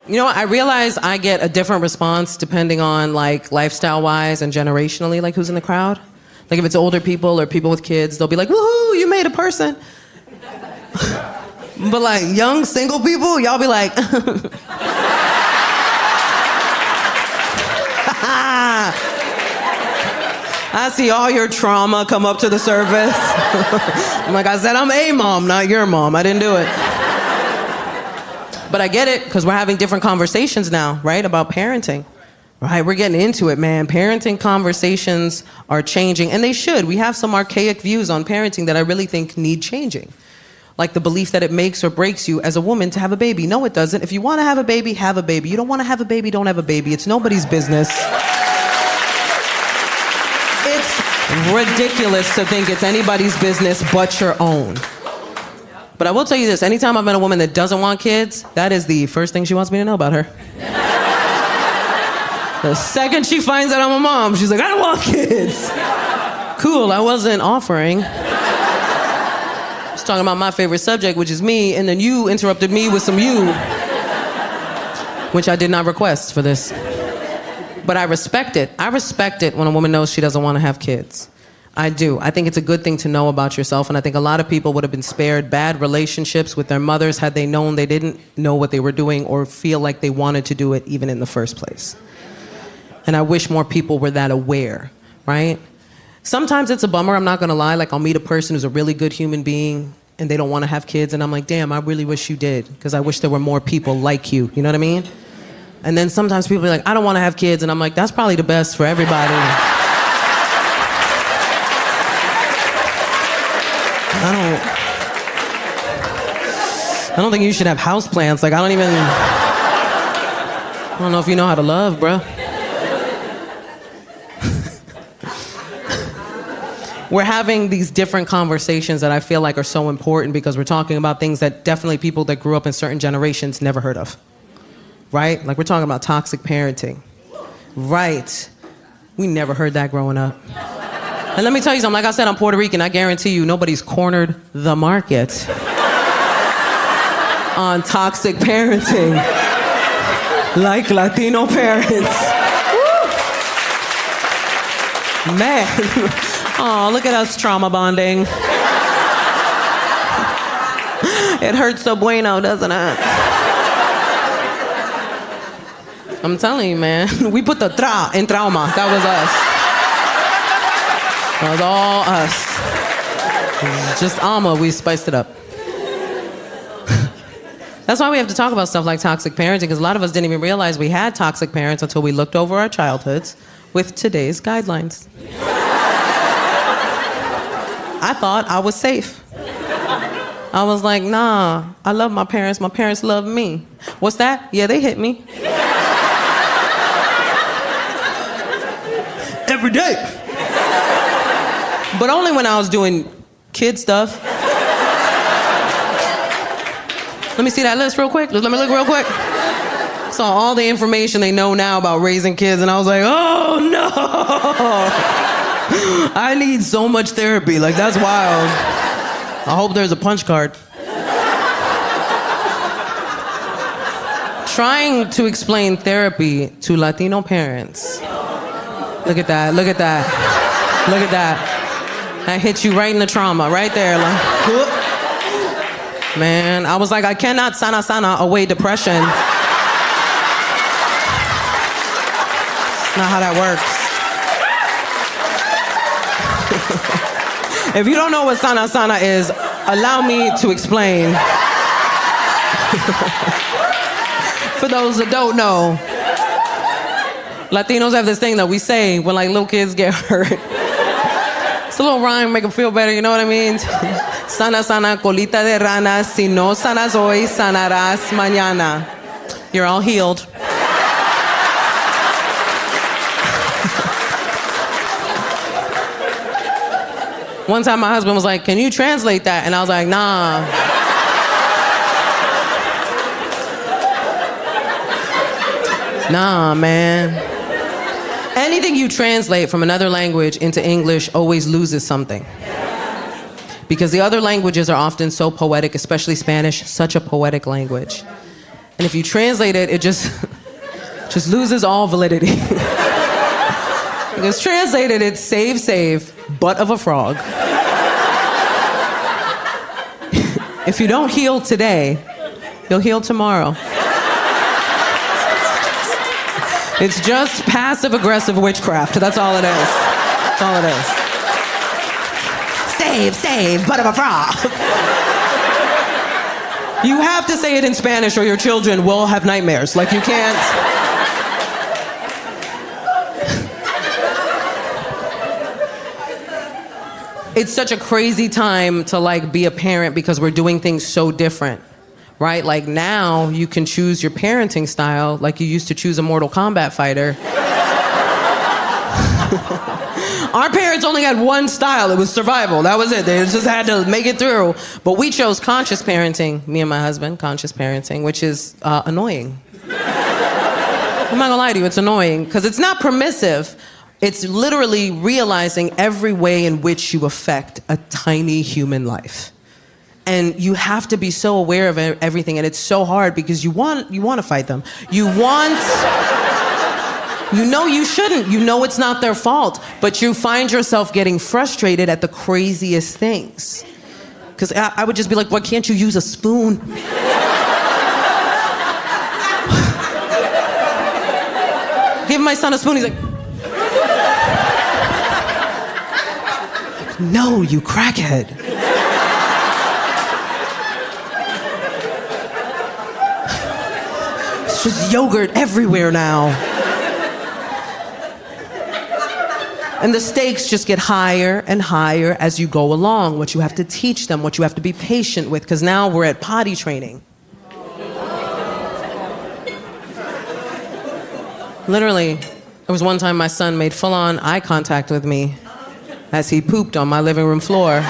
You know what? I realize I get a different response depending on like lifestyle-wise and generationally, like who's in the crowd. Like if it's older people or people with kids, they'll be like, woohoo, you made a person. But like young single people, y'all be like, I see all your trauma come up to the surface. I'm like, I said, I'm a mom, not your mom. I didn't do it. But I get it, because we're having different conversations now, right, about parenting. Right, we're getting into it, man. Parenting conversations are changing, and they should. We have some archaic views on parenting that I really think need changing. Like the belief that it makes or breaks you as a woman to have a baby. No, it doesn't. If you want to have a baby, have a baby. You don't want to have a baby, don't have a baby. It's nobody's business. It's ridiculous to think it's anybody's business but your own. But I will tell you this, anytime I've met a woman that doesn't want kids, that is the first thing she wants me to know about her. The second she finds out I'm a mom, she's like, I don't want kids. Cool, I wasn't offering. I was talking about my favorite subject, which is me, and then you interrupted me with some you, which I did not request for this. But I respect it. I respect it when a woman knows she doesn't want to have kids. I do. I think it's a good thing to know about yourself, and I think a lot of people would have been spared bad relationships with their mothers had they known they didn't know what they were doing or feel like they wanted to do it even in the first place. And I wish more people were that aware, right? Sometimes it's a bummer, I'm not gonna lie. Like I'll meet a person who's a really good human being and they don't wanna have kids, and I'm like, damn, I really wish you did, because I wish there were more people like you, you know what I mean? And then sometimes people are like, I don't wanna have kids, and I'm like, that's probably the best for everybody. I don't think you should have houseplants. Like, I don't know if you know how to love, bro. We're having these different conversations that I feel like are so important because we're talking about things that definitely people that grew up in certain generations never heard of. Right? Like, we're talking about toxic parenting. Right. We never heard that growing up. And let me tell you something, like I said, I'm Puerto Rican. I guarantee you nobody's cornered the market on toxic parenting like Latino parents. Woo! Man, oh, look at us trauma bonding. It hurts so bueno, doesn't it? I'm telling you, man, we put the tra in trauma. That was us. That was all us. Just Alma, we spiced it up. That's why we have to talk about stuff like toxic parenting, because a lot of us didn't even realize we had toxic parents until we looked over our childhoods with today's guidelines. I thought I was safe. I was like, nah, I love my parents love me. What's that? Yeah, they hit me. Every day. But only when I was doing kid stuff. Let me see that list real quick. Let me look real quick. Saw all the information they know now about raising kids, and I was like, oh no! I need so much therapy. Like, that's wild. I hope there's a punch card. Trying to explain therapy to Latino parents. Look at that, look at that. Look at that. That hits you right in the trauma, right there. Like, whoop. Man, I was like, I cannot sana away depression. Not how that works. If you don't know what sana is, allow me to explain. For those that don't know, Latinos have this thing that we say when like little kids get hurt. It's a little rhyme, make them feel better, you know what I mean? Sana, colita de rana, si no sanas hoy, sanarás mañana. You're all healed. One time my husband was like, can you translate that? And I was like, nah. Nah, man. Anything you translate from another language into English always loses something. Because the other languages are often so poetic, especially Spanish, such a poetic language. And if you translate it, it just loses all validity. Because translated, it's save, butt of a frog. If you don't heal today, you'll heal tomorrow. It's just passive-aggressive witchcraft. That's all it is. That's all it is. Save, butt of a frog. You have to say it in Spanish or your children will have nightmares. Like, you can't... It's such a crazy time to, like, be a parent because we're doing things so different, right? Like, now you can choose your parenting style like you used to choose a Mortal Kombat fighter. Our parents only had one style. It was survival. That was it. They just had to make it through. But we chose conscious parenting, me and my husband, conscious parenting, which is annoying. I'm not gonna lie to you, it's annoying because it's not permissive. It's literally realizing every way in which you affect a tiny human life. And you have to be so aware of everything, and it's so hard because you want to fight them. You know you shouldn't. You know it's not their fault, but you find yourself getting frustrated at the craziest things. Because I would just be like, why can't you use a spoon? Give my son a spoon, he's like... No, you crackhead. It's just yogurt everywhere now. And the stakes just get higher and higher as you go along, what you have to teach them, what you have to be patient with, because now we're at potty training. Literally, there was one time my son made full-on eye contact with me as he pooped on my living room floor.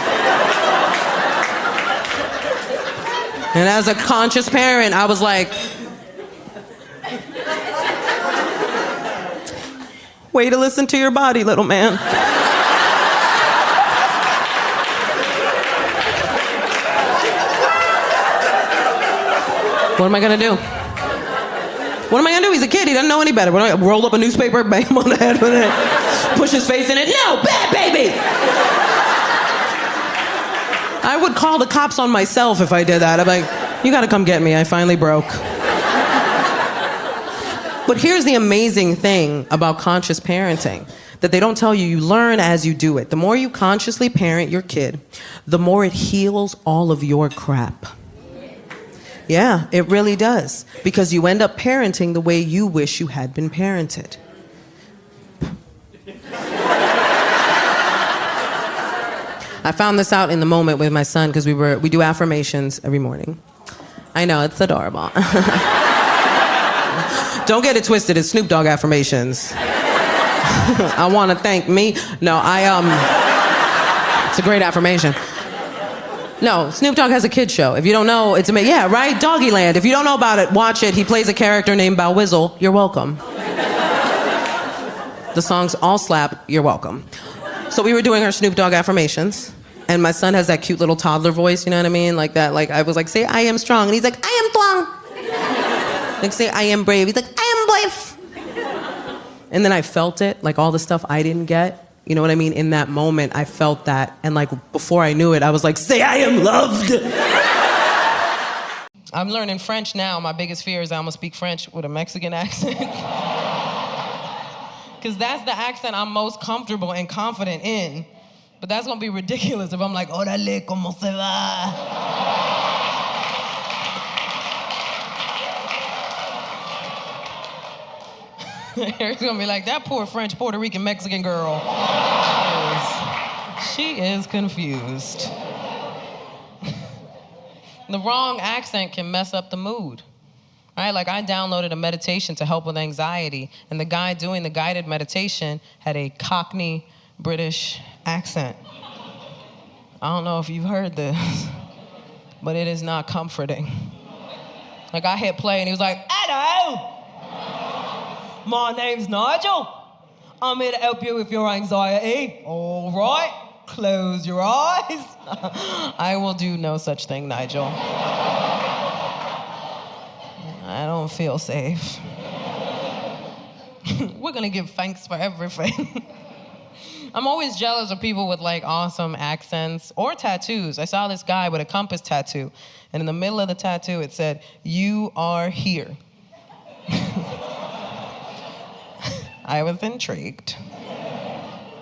And as a conscious parent, I was like, way to listen to your body, little man. What am I gonna do? What am I gonna do? He's a kid, he doesn't know any better. What am I gonna roll up a newspaper, bang him on the head with it, push his face in it? No, bad baby! I would call the cops on myself if I did that. I'd be like, you gotta come get me, I finally broke. But here's the amazing thing about conscious parenting that they don't tell you. You learn as you do it. The more you consciously parent your kid, the more it heals all of your crap. Yeah, it really does. Because you end up parenting the way you wish you had been parented. I found this out in the moment with my son because we do affirmations every morning. I know, it's adorable. Don't get it twisted, it's Snoop Dogg affirmations. I want to thank me. No, it's a great affirmation. No, Snoop Dogg has a kid show. If you don't know, it's amazing. Yeah, right? Doggyland. If you don't know about it, watch it. He plays a character named Bow Wizzle. You're welcome. The songs all slap. You're welcome. So we were doing our Snoop Dogg affirmations, and my son has that cute little toddler voice, you know what I mean? Like that, like I was like, say, I am strong. And he's like, I am strong. Like, say, I am brave. He's like, I am brave. And then I felt it, like all the stuff I didn't get. You know what I mean? In that moment, I felt that. And like, before I knew it, I was like, say I am loved. I'm learning French now. My biggest fear is I'm gonna speak French with a Mexican accent. Because that's the accent I'm most comfortable and confident in. But that's gonna be ridiculous if I'm like, órale, ¿cómo se va? Eric's gonna be like, that poor French, Puerto Rican, Mexican girl. She is confused. The wrong accent can mess up the mood. Right? Like I downloaded a meditation to help with anxiety, and the guy doing the guided meditation had a Cockney British accent. I don't know if you've heard this, but it is not comforting. Like I hit play and he was like, hello! My name's Nigel. I'm here to help you with your anxiety. All right, close your eyes. I will do no such thing, Nigel. I don't feel safe. We're gonna give thanks for everything. I'm always jealous of people with like awesome accents or tattoos. I saw this guy with a compass tattoo, and in the middle of the tattoo it said, "You are here." I was intrigued.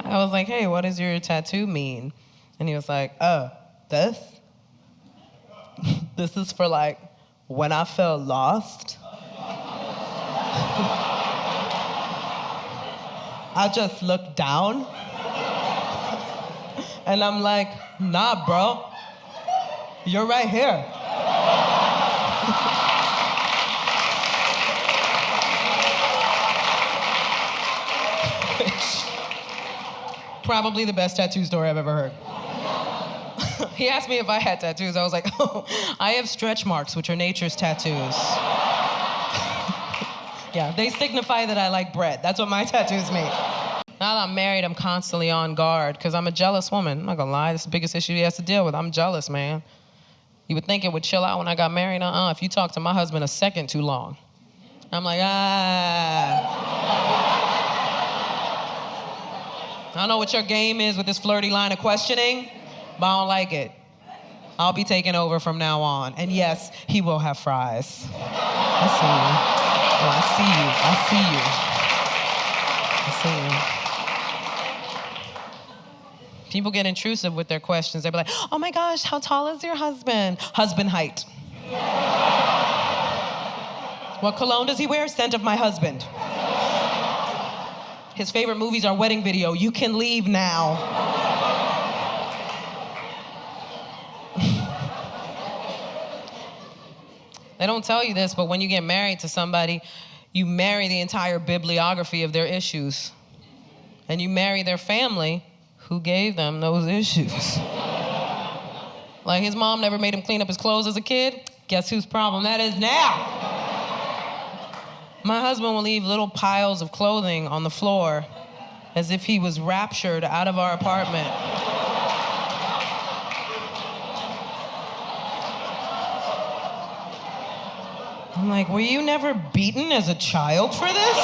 I was like, "Hey, what does your tattoo mean?" And he was like, "Oh, this? This is for like when I feel lost. I just look down and I'm like, nah, bro, you're right here." Probably the best tattoo story I've ever heard. He asked me if I had tattoos. I was like, "Oh, I have stretch marks, which are nature's tattoos." Yeah, they signify that I like bread. That's what my tattoos mean. Now that I'm married, I'm constantly on guard because I'm a jealous woman. I'm not gonna lie, that's the biggest issue he has to deal with. I'm jealous, man. You would think it would chill out when I got married. If you talk to my husband a second too long, I'm like, I don't know what your game is with this flirty line of questioning, but I don't like it. I'll be taking over from now on. And yes, he will have fries. I see you. Oh, I see you. People get intrusive with their questions. They'll be like, "Oh my gosh, how tall is your husband?" Husband height. What cologne does he wear? Scent of my husband. His favorite movies are Wedding Video. You can leave now. They don't tell you this, but when you get married to somebody, you marry the entire bibliography of their issues. And you marry their family who gave them those issues. Like his mom never made him clean up his clothes as a kid. Guess whose problem that is now? My husband will leave little piles of clothing on the floor as if he was raptured out of our apartment. I'm like, were you never beaten as a child for this?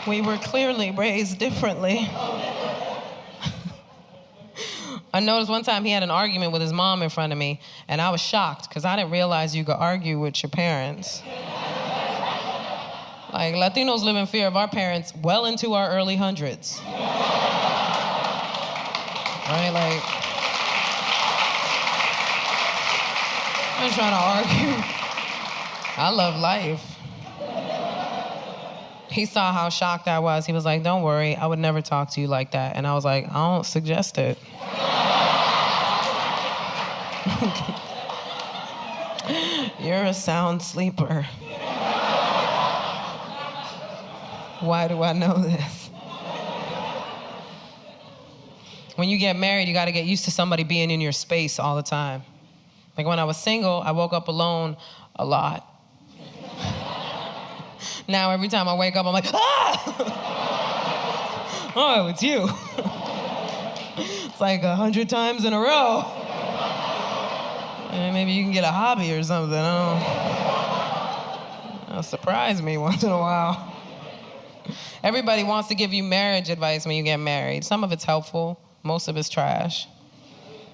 We were clearly raised differently. I noticed one time he had an argument with his mom in front of me, and I was shocked because I didn't realize you could argue with your parents. Like, Latinos live in fear of our parents well into our early hundreds. Right, like, I'm trying to argue. I love life. He saw how shocked I was. He was like, "Don't worry, I would never talk to you like that." And I was like, "I don't suggest it." You're a sound sleeper. Why do I know this? When you get married, you gotta get used to somebody being in your space all the time. Like when I was single, I woke up alone a lot. Now every time I wake up, I'm like, "Ah!" Oh, it's you. It's like 100 times in a row. And maybe you can get a hobby or something. It'll surprise me once in a while. Everybody wants to give you marriage advice when you get married. Some of it's helpful, most of it's trash.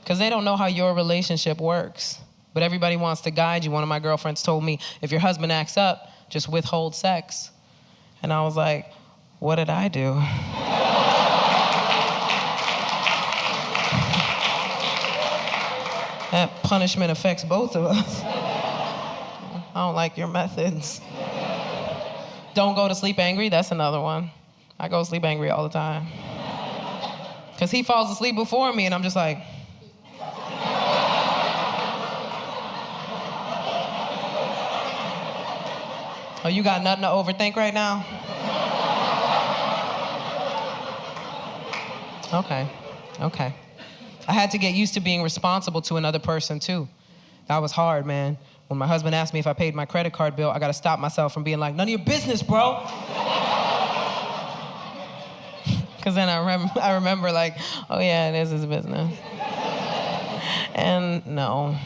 Because they don't know how your relationship works. But everybody wants to guide you. One of my girlfriends told me, if your husband acts up, just withhold sex. And I was like, what did I do? That punishment affects both of us. I don't like your methods. Don't go to sleep angry, that's another one. I go to sleep angry all the time. Because he falls asleep before me and I'm just like, oh, you got nothing to overthink right now? Okay. I had to get used to being responsible to another person too. That was hard, man. When my husband asked me if I paid my credit card bill, I gotta stop myself from being like, none of your business, bro. Because then I remember like, oh yeah, it is his business. And no.